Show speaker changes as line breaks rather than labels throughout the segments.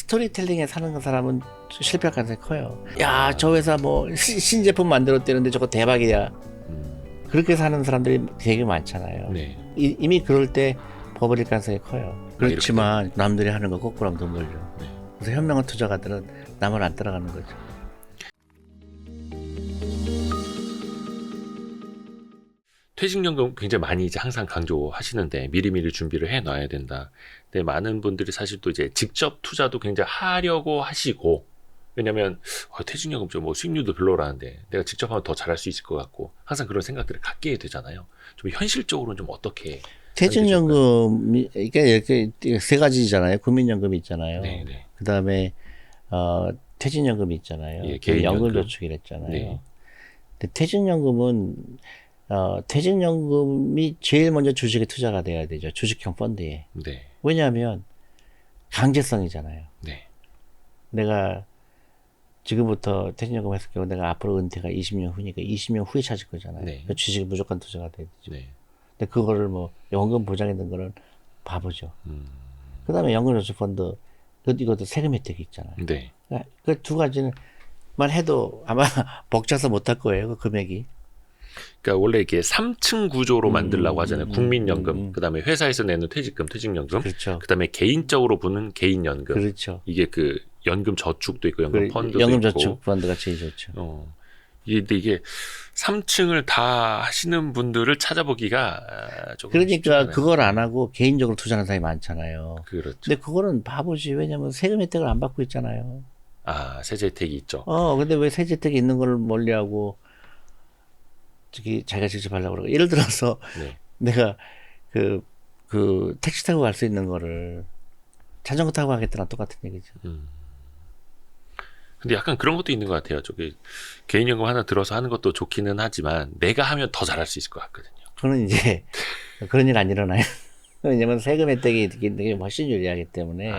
스토리텔링에 사는 사람은 실패할 가능성이 커요. 야, 저 회사 뭐 신제품 만들었대는데 저거 대박이야. 그렇게 사는 사람들이 되게 많잖아요.
네.
이미 그럴 때 버블일 가능성이 커요. 그렇지만 남들이 하는 거 거꾸로 하면 돈 벌죠.
네.
그래서 현명한 투자가들은 남을 안 따라가는 거죠.
퇴직연금 굉장히 많이 이제 항상 강조하시는데 미리미리 준비를 해놔야 된다. 근데 많은 분들이 사실 또 이제 직접 투자도 굉장히 하려고 하시고, 왜냐면 퇴직연금 좀 뭐 수익률도 별로라는데 내가 직접 하면 더 잘할 수 있을 것 같고 항상 그런 생각들을 갖게 되잖아요. 좀 현실적으로는 좀 어떻게?
퇴직연금이 이렇게 세 가지잖아요. 국민연금이 있잖아요.
네네.
그다음에 퇴직연금이 있잖아요.
예, 개인연금.
연금저축이랬잖아요.
네.
근데 퇴직연금은 퇴직연금이 제일 먼저 주식에 투자가 돼야 되죠. 주식형 펀드에.
네.
왜냐하면 강제성이잖아요.
네.
내가 지금부터 퇴직연금 했을 경우 내가 앞으로 은퇴가 20년 후니까 20년 후에 찾을 거잖아요.
네.
그러니까 주식이 무조건 투자가 돼야 되죠.
네.
근데 그거를 뭐 연금 보장해 둔 거는 바보죠. 그다음에 연금저축펀드 이것도 세금 혜택이 있잖아요.
네.
그 두 가지는 만 해도 아마 벅차서 못할 거예요. 그 금액이.
그러니까 원래 이게 3층 구조로 만들려고 하잖아요. 국민연금, 그다음에 회사에서 내는 퇴직금, 퇴직연금,
그렇죠.
그다음에 개인적으로 부는 개인연금.
그렇죠.
이게 그 연금 저축도 있고 연금 펀드도 있고.
연금저축펀드가 제일 좋죠.
근데 이게 3층을 다 하시는 분들을 찾아보기가 조금
그러니까
쉽잖아요.
그걸 안 하고 개인적으로 투자하는 사람이 많잖아요.
그렇죠.
근데 그거는 바보지. 왜냐면 세금 혜택을 안 받고 있잖아요.
세제 혜택이 있죠.
근데 왜 세제 혜택이 있는 걸 멀리하고 저기 자기가 직접 하려고 그러고. 예를 들어서
네.
내가 그 택시 타고 갈 수 있는 거를 자전거 타고 가겠다랑 똑같은 얘기죠.
근데 약간 그런 것도 있는 것 같아요. 저기 개인연금 하나 들어서 하는 것도 좋기는 하지만 내가 하면 더 잘할 수 있을 것 같거든요.
그거는 이제 그런 일 안 일어나요. 왜냐면 세금 혜택이 되게 훨씬 유리하기 때문에.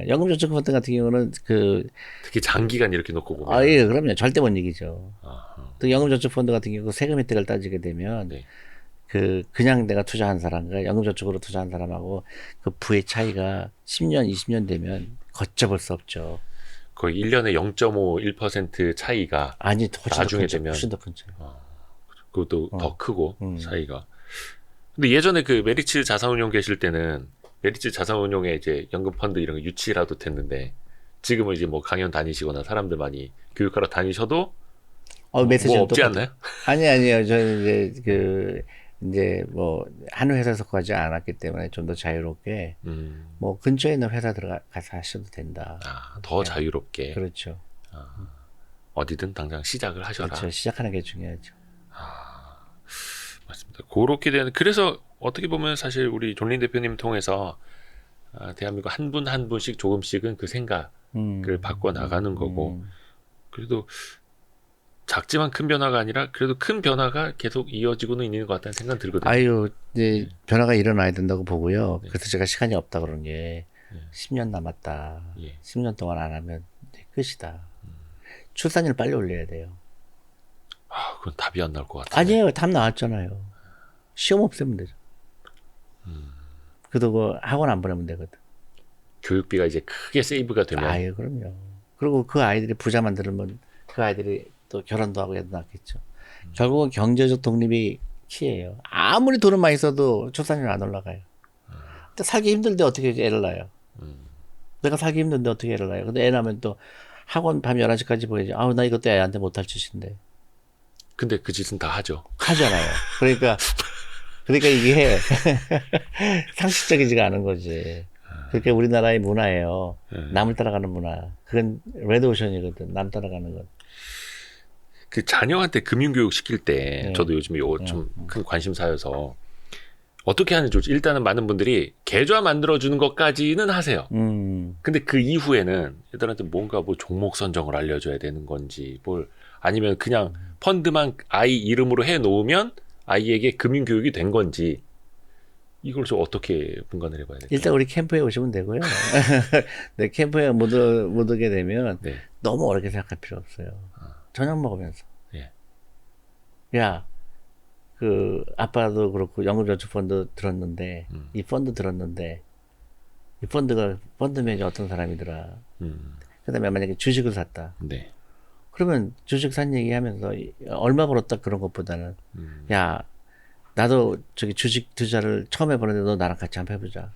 연금저축펀드 같은 경우는
특히 장기간 이렇게 놓고 보면.
예, 그럼요. 절대 못 이기죠.
아하.
또 연금저축펀드 같은 경우 세금 혜택을 따지게 되면
네.
그냥 내가 투자한 사람과 연금저축으로 투자한 사람하고 그 부의 차이가 10년, 20년 되면 걷잡을 수 없죠.
거의 1년에 0.51% 차이가
아니, 훨씬
나중에
더 큰
되면
훨씬 더 큰 차이.
그것도 더 크고 차이가. 근데 예전에 그 메리츠 자산운용 계실 때는 메리츠 자산운용에 이제 연금펀드 이런 거 유치라도 됐는데 지금은 이제 뭐 강연 다니시거나 사람들 많이 교육하러 다니셔도
메시지는
뭐 없지
똑같아요.
않나요?
아니요. 저는 이제 뭐 한 회사 속하지 않았기 때문에 좀 더 자유롭게 뭐 근처에 있는 회사 들어가서 하셔도 된다.
더 자유롭게.
그렇죠.
어디든 당장 시작을 하셔라.
그렇죠. 시작하는 게 중요하죠.
맞습니다. 그렇게 되는, 그래서 어떻게 보면 사실 우리 존린 대표님 통해서 대한민국 한 분 한 분씩 조금씩은 그 생각을 바꿔 나가는 거고, 그래도 작지만 큰 변화가 아니라 그래도 큰 변화가 계속 이어지고는 있는 것 같다는 생각 들거든요.
이제 변화가 일어나야 된다고 보고요. 그래서 제가 시간이 없다 그런 게 10년 남았다. 10년 동안 안 하면 이제 끝이다. 출산율 빨리 올려야 돼요.
그건 답이 안 나올 것 같아요.
아니에요. 답 나왔잖아요. 시험 없애면 되죠. 그래도 학원 안 보내면 되거든.
교육비가 이제 크게 세이브가 되면.
그럼요. 그리고 그 아이들이 부자 만들면 그 아이들이 또 결혼도 하고 애도 낳겠죠. 결국은 경제적 독립이 키예요. 아무리 돈을 많이 써도 출산율 안 올라가요. 근데 살기 힘든데 어떻게 애를 낳아요? 내가 살기 힘든데 어떻게 애를 낳아요? 근데 애 낳으면 또 학원 밤 11시까지 보야지. 나 이것도 애한테 못할 짓인데.
근데 그 짓은 다 하죠.
하잖아요. 그러니까 이게 상식적이지가 않은 거지. 그러니까 우리나라의 문화예요. 남을 따라가는 문화. 그건 레드오션이거든. 남 따라가는 건.
그 자녀한테 금융교육 시킬 때 저도 요즘에 좀 큰 관심사여서 어떻게 하는지 좋지. 일단은 많은 분들이 계좌 만들어주는 것까지는 하세요. 근데 그 이후에는 애들한테 뭔가 뭐 종목 선정을 알려줘야 되는 건지 아니면 그냥 펀드만 아이 이름으로 해 놓으면 아이에게 금융교육이 된 건지 이걸 좀 어떻게 분간을 해봐야 될까요?
일단 우리 캠프에 오시면 되고요. 네, 캠프에 못 오게 되면 너무 어렵게 생각할 필요 없어요. 저녁 먹으면서. 야, 아빠도 그렇고 연금저축펀드 들었는데 이 펀드 들었는데 이 펀드맨이 어떤 사람이더라. 그다음에 만약에 주식을 샀다.
네.
그러면 주식 산 얘기하면서 얼마 벌었다 그런 것보다는 야 나도 저기 주식 투자를 처음 해보는데 너 나랑 같이 한번 해보자.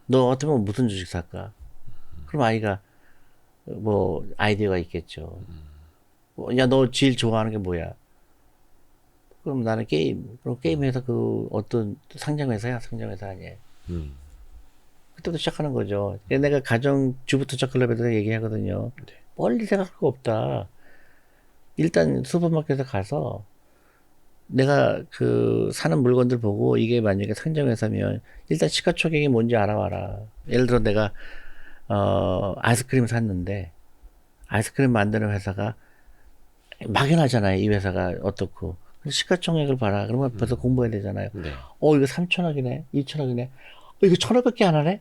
너 어떻게 무슨 주식 살까? 그럼 아이가 뭐 아이디어가 있겠죠. 야 너 제일 좋아하는 게 뭐야? 그럼 나는 게임. 그럼 게임회사 그 어떤 상장회사야? 상장회사 아니에요. 그때부터 시작하는 거죠. 내가 가정 주부 투자 클럽에도 얘기하거든요.
네.
멀리 생각할 거 없다. 일단 슈퍼마켓에 가서 내가 그 사는 물건들 보고 이게 만약에 상장회사면 일단 시가총액이 뭔지 알아와라. 예를 들어 내가 아이스크림 샀는데 아이스크림 만드는 회사가 막연하잖아요. 이 회사가 어떻고. 근데 시가총액을 봐라. 그러면 벌써 공부해야 되잖아요.
네.
이거 3천억이네. 2천억이네. 이거 1,000억밖에 안 하네?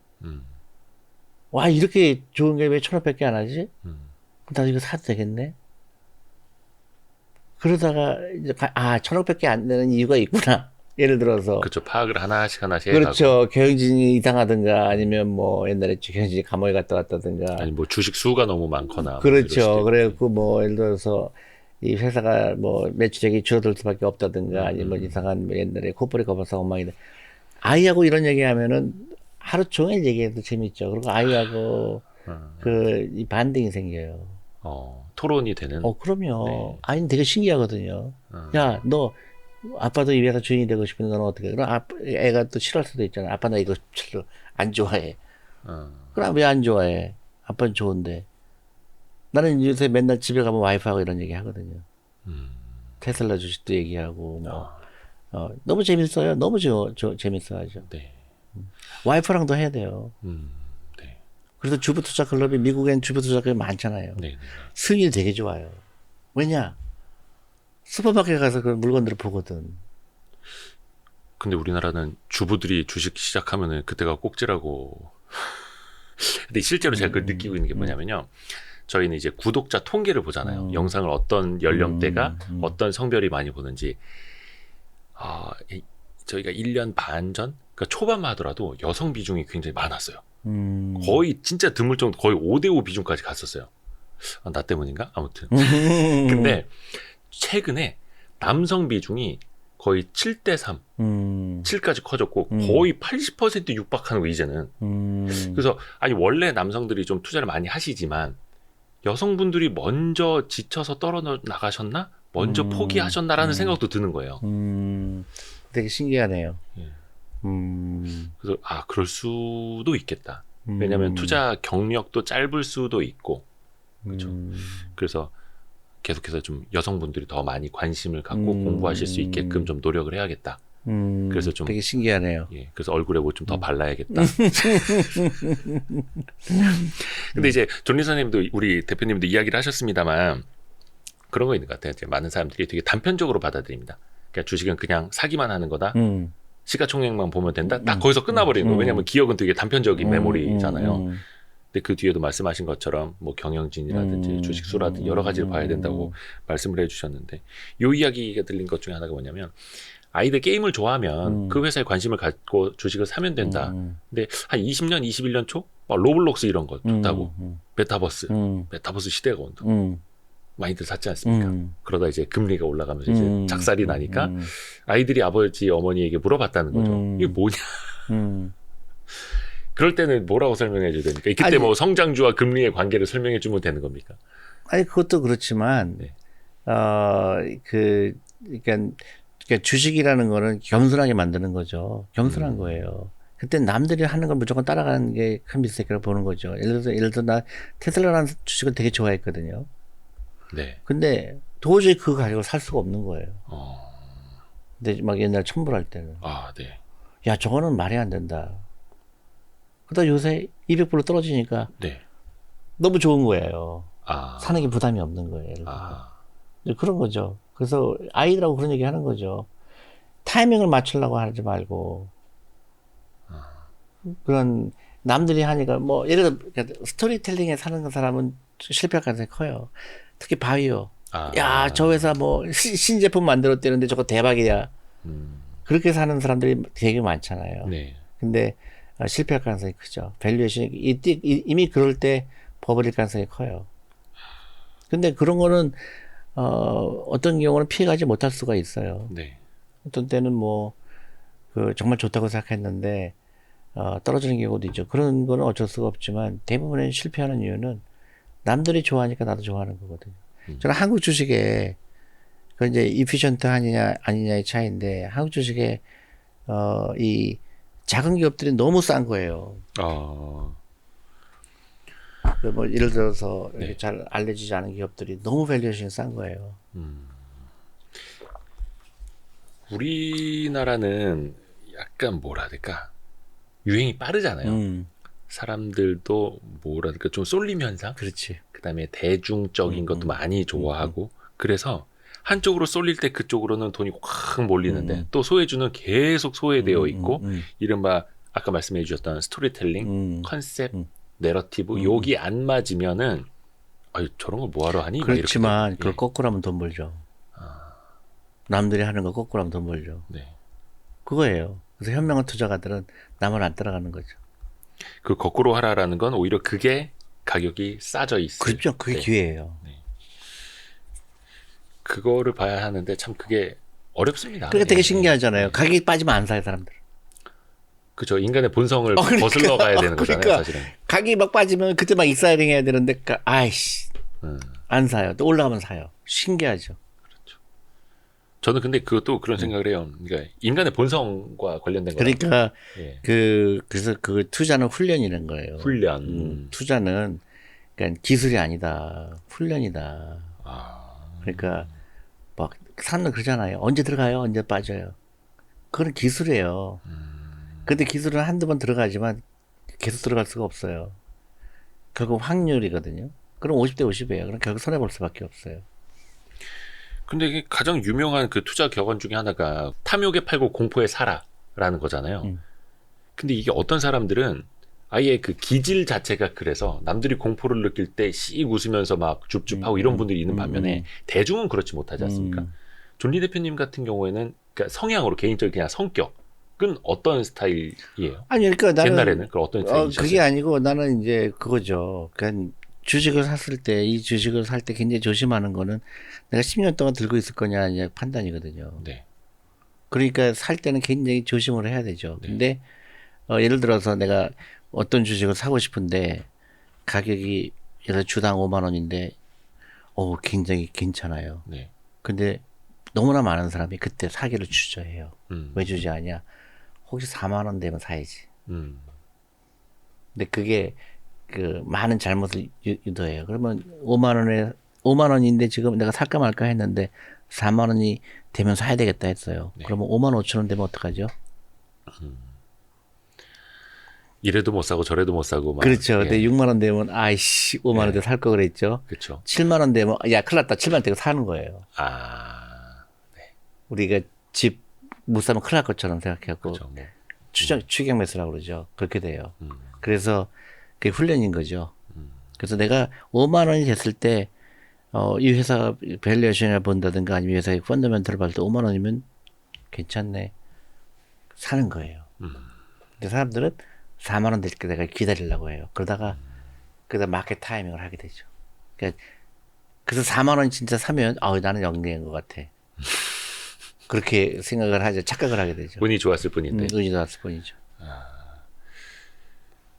와, 이렇게 좋은 게 왜 1,000억밖에 안 하지? 나도 이거 사도 되겠네? 그러다가, 이제, 1,000억밖에 안 되는 이유가 있구나. 예를 들어서.
그렇죠. 파악을 하나씩
그렇죠. 경영진이 이상하든가, 아니면 뭐, 옛날에 경영진이 감옥에 갔다 왔다든가.
아니 뭐 주식 수가 너무 많거나.
그렇죠. 그래갖고 뭐, 예를 들어서, 이 회사가 뭐, 매출액이 줄어들 수밖에 없다든가, 아니면 이상한 뭐 옛날에 코퍼레 거버사 엉망이다. 아이하고 이런 얘기 하면은 하루 종일 얘기해도 재밌죠. 그리고 아이하고 이 반등이 생겨요.
토론이 되는.
그럼요.
네.
아이는 되게 신기하거든요. 야, 너 아빠도 이 회사 주인이 되고 싶은데 너는 어떻게 해? 그럼 애가 또 싫어할 수도 있잖아. 아빠 나 이거 별로 안 좋아해. 그럼 왜 안 좋아해? 아빠는 좋은데. 나는 요새 맨날 집에 가면 와이프하고 이런 얘기 하거든요. 테슬라 주식도 얘기하고 뭐. 너무 재밌어요. 너무 재밌어 하죠.
네.
와이프랑도 해야 돼요.
네.
그래서 주부 투자 클럽이 미국엔 주부 투자 클럽이 많잖아요.
네. 네.
수익이 되게 좋아요. 왜냐? 슈퍼마켓 가서 그 물건들을 보거든.
근데 우리나라는 주부들이 주식 시작하면은 그때가 꼭지라고. 근데 실제로 제가 그걸 느끼고 있는 게 뭐냐면요. 저희는 이제 구독자 통계를 보잖아요. 영상을 어떤 연령대가 어떤 성별이 많이 보는지. 저희가 1년 반 전, 그러니까 초반만 하더라도 여성 비중이 굉장히 많았어요. 거의 진짜 드물 정도, 거의 5대5 비중까지 갔었어요. 나 때문인가? 아무튼. 근데 최근에 남성 비중이 거의 7대3, 7까지 커졌고 거의 80% 육박하는 거 이제는. 그래서 아니 원래 남성들이 좀 투자를 많이 하시지만 여성분들이 먼저 지쳐서 떨어나가셨나? 먼저 포기하셨나라는 생각도 드는 거예요.
되게 신기하네요.
예. 그래서 그럴 수도 있겠다. 왜냐하면 투자 경력도 짧을 수도 있고, 그렇죠. 그래서 계속해서 좀 여성분들이 더 많이 관심을 갖고 공부하실 수 있게끔 좀 노력을 해야겠다. 그래서 좀
되게 신기하네요.
예, 그래서 얼굴에 뭐 좀 더 발라야겠다. 근데 이제 존 리사님도 우리 대표님도 이야기를 하셨습니다만 그런 거 있는 것 같아요. 이제 많은 사람들이 되게 단편적으로 받아들입니다. 그러니까 주식은 그냥 사기만 하는 거다. 시가총액만 보면 된다. 딱 거기서 끝나버리는 거예요. 왜냐하면 기억은 되게 단편적인 메모리잖아요. 근데 그 뒤에도 말씀하신 것처럼 뭐 경영진이라든지 주식수라든지 여러 가지를 봐야 된다고 말씀을 해주셨는데 요 이야기가 들린 것 중에 하나가 뭐냐면 아이들 게임을 좋아하면 그 회사에 관심을 갖고 주식을 사면 된다. 근데 한 20년, 21년 초? 막 로블록스 이런 거 좋다고. 메타버스 시대가 온다. 많이들 샀지 않습니까? 그러다 이제 금리가 올라가면서 이제 작살이 나니까 아이들이 아버지, 어머니에게 물어봤다는 거죠. 이게 뭐냐? 그럴 때는 뭐라고 설명해 줘야 됩니까? 그때
아니,
뭐 성장주와 금리의 관계를 설명해 주면 되는 겁니까?
아니, 그것도 그렇지만,
네.
그러니까 주식이라는 거는 겸손하게 만드는 거죠. 겸손한 거예요. 그때 남들이 하는 걸 무조건 따라가는 게 큰 미스테이크라고 보는 거죠. 예를 들어 나 테슬라라는 주식을 되게 좋아했거든요.
네.
근데 도저히 그 가격을 살 수가 없는 거예요. 근데 막 옛날 첨부할 때는.
네.
야, 저거는 말이 안 된다. 그러다 요새 200불로 떨어지니까
네.
너무 좋은 거예요. 사는 게 부담이 없는 거예요. 예를 들어. 그런 거죠. 그래서 아이들하고 그런 얘기 하는 거죠. 타이밍을 맞추려고 하지 말고 그런 남들이 하니까 뭐 예를 들어 스토리텔링에 사는 사람은 실패할 가능성이 커요. 특히 바이오. 야, 저 회사 뭐 신제품 만들었대는데 저거 대박이야. 그렇게 사는 사람들이 되게 많잖아요.
네.
근데 실패할 가능성이 크죠. 밸류에이션이 이미 그럴 때 버블일 가능성이 커요. 근데 그런 거는 어떤 경우는 피해가지 못할 수가 있어요.
네.
어떤 때는 뭐 그 정말 좋다고 생각했는데 떨어지는 경우도 있죠. 그런 거는 어쩔 수가 없지만 대부분의 실패하는 이유는 남들이 좋아하니까 나도 좋아하는 거거든요. 저는 한국 주식에 그 이제 이피션트 아니냐 아니냐의 차이인데 한국 주식에 이 작은 기업들이 너무 싼 거예요. 그 뭐 예를 들어서 이렇게
네.
잘 알려지지 않은 기업들이 너무 밸류에이션이 싼 거예요.
우리나라는 약간 뭐라 해야 될까? 유행이 빠르잖아요. 사람들도 뭐라 해야 될까? 좀 쏠림 현상?
그렇지.
그다음에 대중적인 것도 많이 좋아하고 그래서 한쪽으로 쏠릴 때 그쪽으로는 돈이 확 몰리는데 또 소외주는 계속 소외되어 있고 이른바 아까 말씀해 주셨던 스토리텔링, 컨셉, 내러티브 여기 안 맞으면은 아유 저런 거 뭐하러 하니? 막 이렇게
그렇지만
되고.
그걸
예.
거꾸로 하면 돈 벌죠. 남들이 하는 거 거꾸로 하면 돈 벌죠.
네.
그거예요. 그래서 현명한 투자가들은 남을 안 따라가는 거죠.
그 거꾸로 하라라는 건 오히려 그게 가격이 싸져 있어요.
그렇죠. 그게
네.
기회예요.
그거를 봐야 하는데 참 그게 어렵습니다.
그러니까 되게
예,
신기하잖아요.
예.
가격이 빠지면 안 사요, 사람들.
그죠. 인간의 본성을
그러니까.
거슬러 가야 되는 거잖아요,
그러니까.
사실은.
가격이 막 빠지면 그때 막 익사이링 해야 되는데, 아이씨,
음.
안 사요. 또 올라가면 사요. 신기하죠.
저는 근데 그것도 그런 생각을 해요. 그러니까 인간의 본성과 관련된 거라.
그러니까
예.
그래서 그 투자는 훈련이라는 거예요.
훈련.
투자는 그러니까 기술이 아니다. 훈련이다.
아.
그러니까 막 사람들 그러잖아요. 언제 들어가요? 언제 빠져요? 그건 기술이에요. 근데 기술은 한두 번 들어가지만 계속 들어갈 수가 없어요. 결국 확률이거든요. 그럼 50대 50이에요. 그럼 결국 손해볼 수밖에 없어요.
근데 이게 가장 유명한 그 투자 격언 중에 하나가 탐욕에 팔고 공포에 사라라는 거잖아요. 근데 이게 어떤 사람들은 아예 그 기질 자체가 그래서 남들이 공포를 느낄 때 씩 웃으면서 막 줍줍하고 이런 분들이 있는 반면에 대중은 그렇지 못하지 않습니까? 존리 대표님 같은 경우에는 그러니까 성향으로 개인적인 그냥 성격은 어떤 스타일이에요?
아니, 그러니까 나는
옛날에는 그 어떤 스타일이셨어요?
그게 아니고 나는 이제 그거죠. 그러니까 주식을 샀을 때 이 주식을 살 때 굉장히 조심하는 거는 내가 10년 동안 들고 있을 거냐 아니냐 판단이거든요.
네.
그러니까 살 때는 굉장히 조심을 해야 되죠.
네.
근데 예를 들어서 내가 어떤 주식을 사고 싶은데 가격이 예를 들어 주당 5만 원인데 굉장히 괜찮아요.
네.
근데 너무나 많은 사람이 그때 사기를 주저해요. 왜 주저하냐? 혹시 4만 원 되면 사야지. 근데 그게 그 많은 잘못을 유도해요. 그러면 5만 원인데 지금 내가 살까 말까 했는데 4만 원이 되면 사야 되겠다 했어요.
네.
그러면 5만 5천 원 되면 어떡하죠?
이래도 못 사고 저래도 못 사고 막.
그렇죠.
예.
근데 6만 원 되면 아이씨 5만 원대 살 거 그랬죠.
그렇죠.
7만 원 되면 야 큰일 났다. 7만 원 되고 사는 거예요.
아.
우리가 집 못 사면 큰일 날 것처럼 생각해갖고
그렇죠. 뭐.
추격 매수라고 그러죠. 그렇게 돼요. 그래서 그게 훈련인 거죠. 그래서 내가 5만 원이 됐을 때 이 회사 밸류에이션을 본다든가 아니면 회사의 펀더멘털을 봤을 때 5만 원이면 괜찮네. 사는 거예요. 근데 사람들은 4만 원 될 때 내가 기다리려고 해요. 그러다가 마켓 타이밍을 하게 되죠. 그러니까 그래서 4만 원 진짜 사면 나는 영리한 것 같아. 그렇게 생각을 하죠. 착각을 하게 되죠.
운이 좋았을 뿐인데.
운이 좋았을 뿐이죠.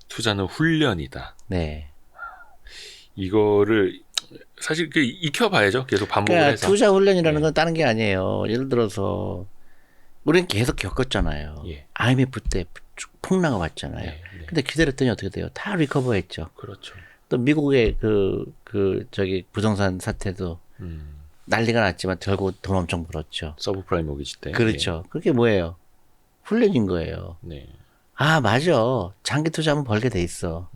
투자는 훈련이다.
네.
이거를 사실 그 익혀봐야죠. 계속 반복을
그러니까
해서.
투자 훈련이라는 건 다른 게 아니에요. 예를 들어서 우리는 계속 겪었잖아요.
예.
IMF 때 폭락을 왔잖아요.
네, 네.
근데 기다렸더니 어떻게 돼요? 다 리커버했죠.
그렇죠.
또 미국의 저기 부동산 사태도 난리가 났지만 결국 돈 엄청 벌었죠.
서브프라임 모기지 때.
그렇죠. 그게 뭐예요? 훈련인 거예요.
예. 네.
맞아. 장기 투자하면 벌게 돼 있어.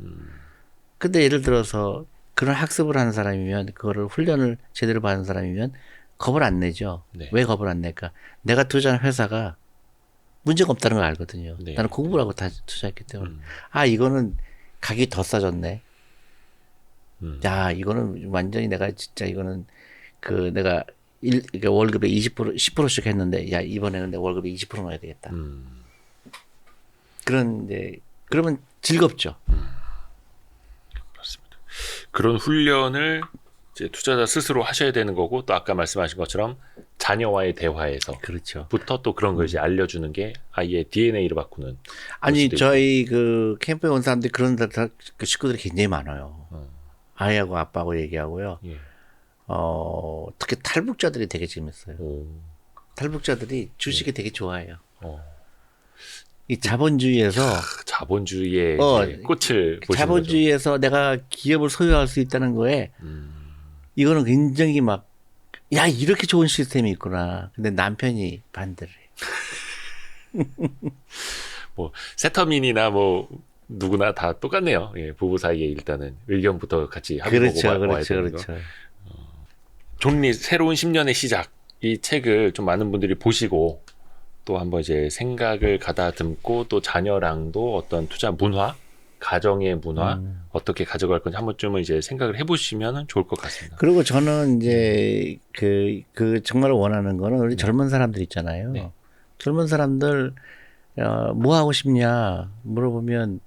근데 예를 들어서 그런 학습을 하는 사람이면 그거를 훈련을 제대로 받은 사람이면 겁을 안 내죠.
네.
왜 겁을 안 낼까? 내가 투자한 회사가 문제가 없다는 걸 알거든요.
네.
나는 공부를 하고 다 투자했기 때문에. 이거는 가격이 더 싸졌네. 야, 이거는 완전히 내가 진짜 이거는 내가 그러니까 월급에 20% 10%씩 했는데 야, 이번에는 내 월급에 20% 넣어야 되겠다. 그런 이제 그러면 즐겁죠.
그렇습니다. 그런 훈련을 이제 투자자 스스로 하셔야 되는 거고 또 아까 말씀하신 것처럼 자녀와의 대화에서
그렇죠.
부터 또 그런 걸 이제 알려주는 게 아이의 DNA를 바꾸는.
아니
수도
저희 그 캠프에 온 사람들이 그런 그 식구들이 굉장히 많아요. 아이하고 아빠하고 얘기하고요.
예.
특히 탈북자들이 되게 재밌어요.
오.
탈북자들이 주식이 되게 좋아해요.
어.
이 자본주의에서
자본주의의 이제 꽃을 보시는
자본주의에서 내가 기업을 소유할 수 있다는 거에 이거는 굉장히 막 야 이렇게 좋은 시스템이 있구나. 근데 남편이 반대를 해요.
거죠. 뭐 세터민이나 뭐 누구나 다 똑같네요. 예, 부부 사이에 일단은 의견부터 같이 합의보고
그렇죠,
와야
그렇죠,
되는 거.
그렇죠.
존 리 새로운 10년의 시작 이 책을 좀 많은 분들이 보시고 또 한번 이제 생각을 가다듬고 또 자녀랑도 어떤 투자 문화, 가정의 문화 어떻게 가져갈 건지 한 번쯤은 이제 생각을 해보시면 좋을 것 같습니다.
그리고 저는 이제 그 정말 원하는 거는 우리 젊은 사람들 있잖아요.
네.
젊은 사람들 뭐 하고 싶냐 물어보면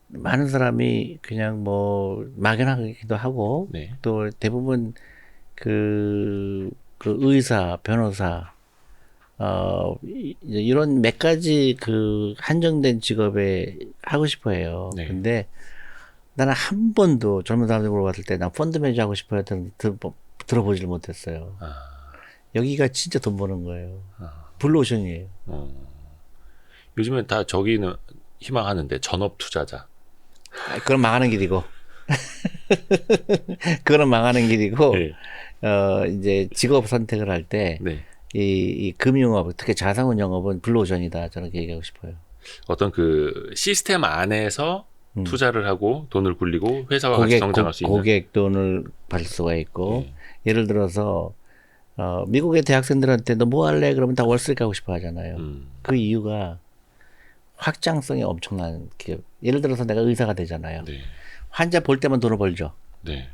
많은 사람이 그냥 뭐 막연하기도 하고
네.
또 대부분 그 의사, 변호사 이런 몇 가지 그 한정된 직업에 하고 싶어 해요.
네.
근데 나는 한 번도 젊은 사람들 물어봤을 때 난 펀드 매니저 하고 싶어 했던 들어보질 못했어요. 여기가 진짜 돈 버는 거예요. 블루오션이에요.
요즘엔 다 저기는 희망하는데 전업 투자자.
그건 망하는 길이고. 그거는 망하는 길이고,
네.
이제 직업 선택을 할 때,
네.
이 금융업, 특히 자산운 영업은 블루오션이다. 저는 그렇게 얘기하고 싶어요.
어떤 그 시스템 안에서 투자를 하고 돈을 굴리고 회사와 같이 성장할 수 있는.
고객 돈을 받을 수가 있고,
네.
예를 들어서, 미국의 대학생들한테 너 뭐 할래? 그러면 다 월스트리트 가고 싶어 하잖아요. 그 이유가 확장성이 엄청난 기업. 예를 들어서 내가 의사가 되잖아요.
네.
환자 볼 때만 돈을 벌죠.
네.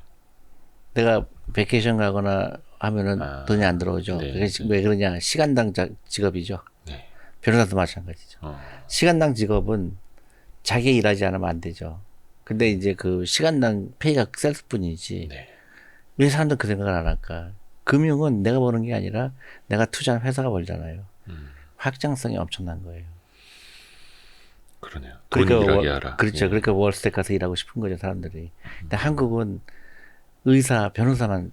내가 베케이션 가거나 하면은 돈이 안 들어오죠.
네.
그게 왜 그러냐? 시간당 직업이죠.
네.
변호사도 마찬가지죠. 시간당 직업은 자기 일하지 않으면 안 되죠. 근데 이제 그 시간당 페이가 셀 뿐이지.
네.
왜 사람들 그 생각을 안 할까? 금융은 내가 버는 게 아니라 내가 투자한 회사가 벌잖아요. 확장성이 엄청난 거예요.
그러네요. 돈 일하게 하라.
그렇죠.
예.
그러니까 월스트리트 가서 일하고 싶은 거죠, 사람들이. 근데 한국은 의사, 변호사만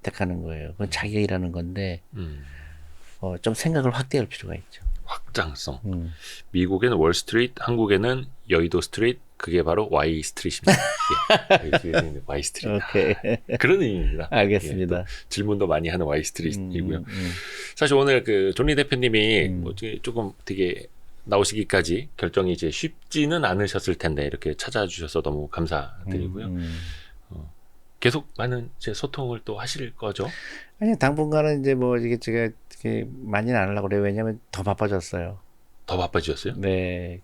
택하는 거예요. 그건 자기가 일하는 건데, 좀 생각을 확대할 필요가 있죠.
확장성. 미국에는 월스트리트, 한국에는 여의도 스트리트, 그게 바로 Y 스트리트입니다. 예. Y 스트리트.
오케이.
그런 의미입니다.
알겠습니다.
예, 질문도 많이 하는 Y 스트리트이고요. 사실 오늘 그 존리 대표님이 뭐 조금 되게 나오시기까지 결정이 이제 쉽지는 않으셨을 텐데 이렇게 찾아주셔서 너무 감사드리고요. 계속 많은 이제 소통을 또 하실 거죠?
아니 당분간은 이제 뭐 이게 제가 이렇게 많이는 안 하려고 그래요. 왜냐면 더 바빠졌어요.
더 바빠지셨어요?
네,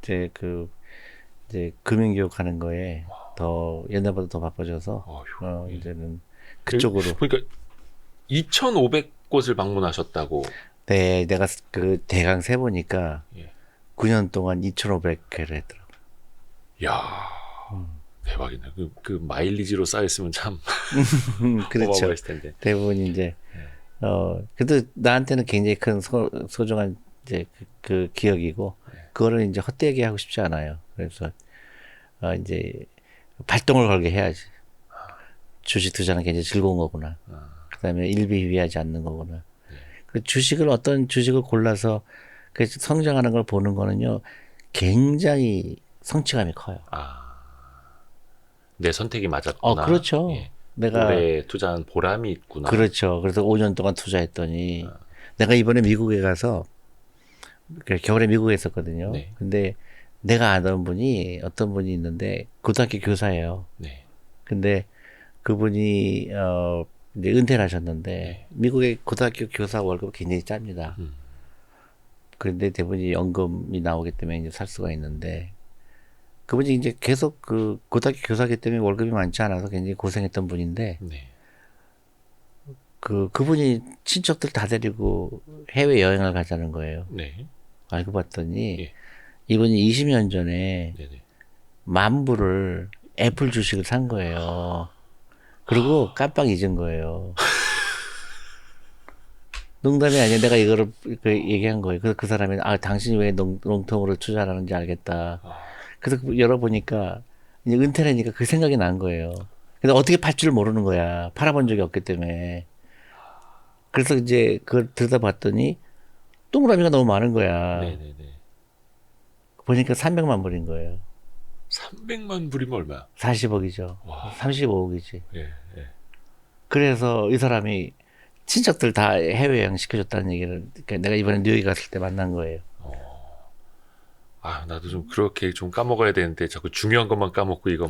이제 금융교육 하는 거에 더 옛날보다 더 바빠져서 이제는 그쪽으로.
그러니까 2,500곳을 방문하셨다고.
네, 내가 그 대강 세 보니까
예.
9년 동안 2,500회를 했더라고요.
야, 대박이네. 그 마일리지로 쌓였으면 참
그렇죠.
어마어마했을 텐데.
대부분 이제 그래도 나한테는 굉장히 큰 소중한 이제 그 기억이고 그거를 이제 헛되게 하고 싶지 않아요. 그래서 이제 발동을 걸게 해야지. 주식 투자는 굉장히 즐거운 거구나. 그다음에 일비위하지 않는 거구나. 그 어떤 주식을 골라서 그 성장하는 걸 보는 거는요, 굉장히 성취감이 커요.
내 선택이 맞았구나.
그렇죠.
예.
내가
올해 투자한 보람이 있구나.
그렇죠. 그래서 5년 동안 투자했더니 내가 이번에 미국에 가서 겨울에 미국에 있었거든요.
네.
근데 내가 아는 어떤 분이 있는데 고등학교 교사예요.
네.
근데 그분이 이제 은퇴를 하셨는데
네.
미국의 고등학교 교사 월급이 굉장히 짭니다. 그런데 대부분이 연금이 나오기 때문에 이제 살 수가 있는데 그분이 이제 계속 그 고등학교 교사기 때문에 월급이 많지 않아서 굉장히 고생했던 분인데
네.
그분이 친척들 다 데리고 해외 여행을 가자는 거예요.
네.
알고 봤더니
예.
이분이 20년 전에
네네.
만불을 애플 주식을 산 거예요. 그리고 깜빡 잊은 거예요. 농담이 아니라 내가 이거를 얘기한 거예요. 그래서 그 사람이 당신이 왜 롱통으로 투자를 하는지 알겠다. 그래서 열어보니까 이제 은퇴라니까 그 생각이 난 거예요. 근데 어떻게 팔 줄 모르는 거야. 팔아본 적이 없기 때문에. 그래서 이제 그걸 들여다봤더니 동그라미가 너무 많은 거야.
네네네.
보니까 300만 불인 거예요.
300만 불이면 얼마야?
40억이죠.
와.
35억이지.
예, 예.
그래서 이 사람이 친척들 다 해외여행 시켜줬다는 얘기를 그러니까 내가 이번에 뉴욕에 갔을 때 만난 거예요.
아, 나도 좀 그렇게 좀 까먹어야 되는데 자꾸 중요한 것만 까먹고 이거.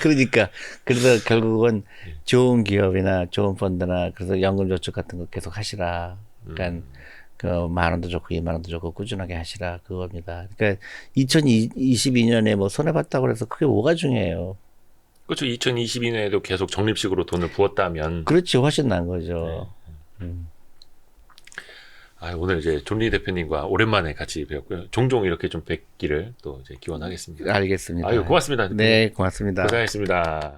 그러니까 그래서 결국은 좋은 기업이나 좋은 펀드나 그래서 연금저축 같은 거 계속 하시라. 그러니까 그 10,000원도 좋고 20,000원도 좋고 꾸준하게 하시라 그겁니다. 그러니까 2022년에 뭐 손해 봤다고 해서 그게 뭐가 중요해요.
그렇죠. 2022년에도 계속 적립식으로 돈을 부었다면.
그렇지 훨씬 나은 거죠.
아, 오늘 이제 존리 대표님과 오랜만에 같이 배웠고요. 종종 이렇게 좀 뵙기를 또 이제 기원하겠습니다.
알겠습니다.
아유, 고맙습니다.
네, 고맙습니다.
고생하셨습니다.